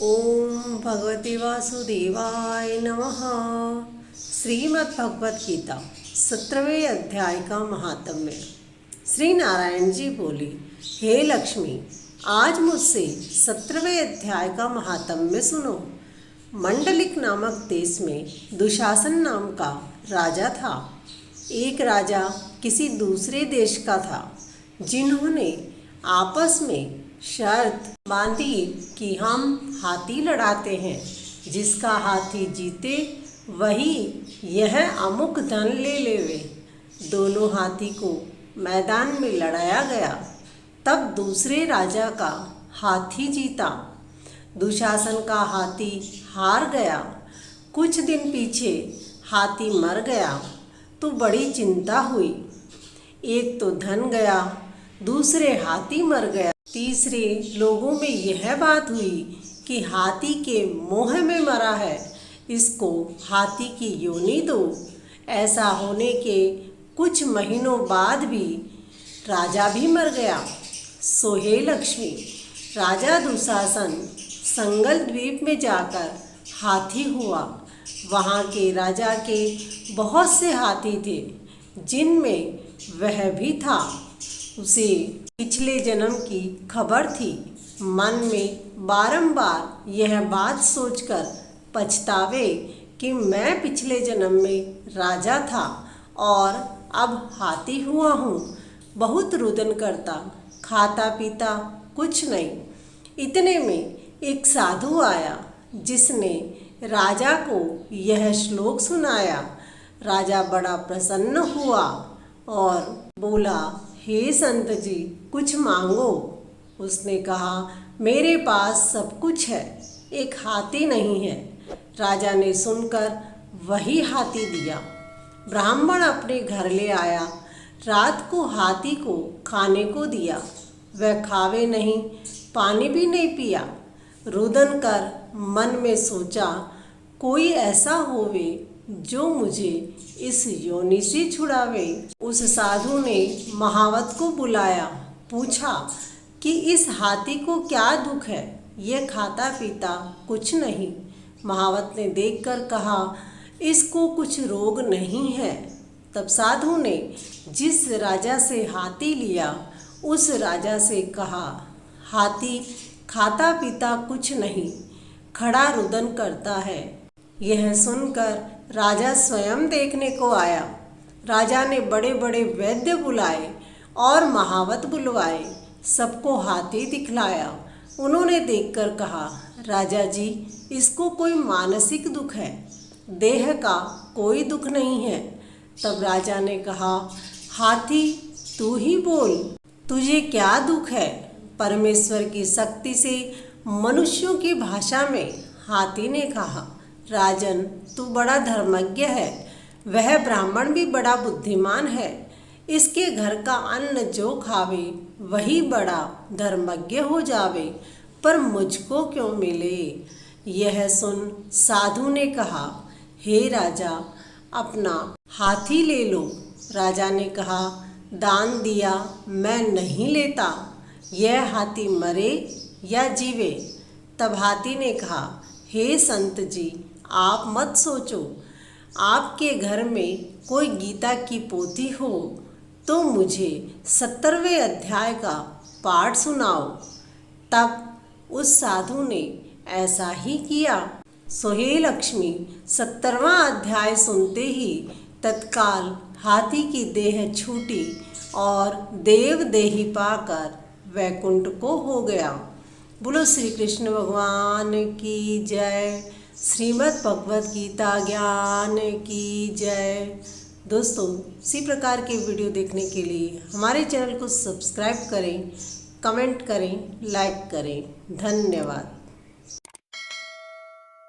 ओम भगवते वासुदेवाय नमः। श्रीमद् भगवत गीता 17वें अध्याय का महात्म्य। श्री नारायण जी बोले, हे लक्ष्मी, आज मुझसे 17वें अध्याय का महात्म्य सुनो। मंडलिक नामक देश में दुशासन नाम का राजा था। एक राजा किसी दूसरे देश का था, जिन्होंने आपस में शर्त बांधी कि हम हाथी लड़ाते हैं, जिसका हाथी जीते वही यह अमुक धन ले लेवे। दोनों हाथी को मैदान में लड़ाया गया, तब दूसरे राजा का हाथी जीता। दुशासन का हाथी हार गया। कुछ दिन पीछे हाथी मर गया तो बड़ी चिंता हुई। एक तो धन गया, दूसरे हाथी मर गया। तीसरे लोगों में यह बात हुई कि हाथी के मोह में मरा है, इसको हाथी की योनि दो। ऐसा होने के कुछ महीनों बाद भी राजा भी मर गया। सो हे लक्ष्मी, राजा दुशासन संगल द्वीप में जाकर हाथी हुआ। वहाँ के राजा के बहुत से हाथी थे, जिनमें वह भी था। उसे पिछले जन्म की खबर थी। मन में बारंबार यह बात सोचकर पछतावे कि मैं पिछले जन्म में राजा था और अब हाथी हुआ हूँ। बहुत रुदन करता, खाता पीता कुछ नहीं। इतने में एक साधु आया, जिसने राजा को यह श्लोक सुनाया। राजा बड़ा प्रसन्न हुआ और बोला, हे संत जी, कुछ मांगो। उसने कहा, मेरे पास सब कुछ है, एक हाथी नहीं है। राजा ने सुनकर वही हाथी दिया। ब्राह्मण अपने घर ले आया। रात को हाथी को खाने को दिया। वह खावे नहीं, पानी भी नहीं पिया। रुदन कर मन में सोचा, कोई ऐसा होवे जो मुझे इस योनि से छुड़ावे। उस साधु ने महावत को बुलाया, पूछा कि इस हाथी को क्या दुख है, यह खाता पीता कुछ नहीं। महावत ने देखकर कहा, इसको कुछ रोग नहीं है। तब साधु ने जिस राजा से हाथी लिया, उस राजा से कहा, हाथी खाता पीता कुछ नहीं, खड़ा रुदन करता है। यह सुनकर राजा स्वयं देखने को आया। राजा ने बड़े बड़े वैद्य बुलाए और महावत बुलवाए, सबको हाथी दिखलाया। उन्होंने देखकर कहा, राजा जी, इसको कोई मानसिक दुख है, देह का कोई दुख नहीं है। तब राजा ने कहा, हाथी तू ही बोल, तुझे क्या दुख है। परमेश्वर की शक्ति से मनुष्यों की भाषा में हाथी ने कहा, राजन, तू बड़ा धर्मज्ञ है। वह ब्राह्मण भी बड़ा बुद्धिमान है। इसके घर का अन्न जो खावे वही बड़ा धर्मज्ञ हो जावे, पर मुझको क्यों मिले। यह सुन साधु ने कहा, हे राजा, अपना हाथी ले लो। राजा ने कहा, दान दिया मैं नहीं लेता, यह हाथी मरे या जीवे। तब हाथी ने कहा, हे संत जी, आप मत सोचो। आपके घर में कोई गीता की पोथी हो तो मुझे 17वें अध्याय का पाठ सुनाओ। तब उस साधु ने ऐसा ही किया। सो हे लक्ष्मी, 17वां अध्याय सुनते ही तत्काल हाथी की देह छूटी और देव देही पाकर वैकुंठ को हो गया। बोलो श्री कृष्ण भगवान की जय। श्रीमद् भगवत गीता ज्ञान की जय। दोस्तों, इसी प्रकार के वीडियो देखने के लिए हमारे चैनल को सब्सक्राइब करें, कमेंट करें, लाइक करें। धन्यवाद।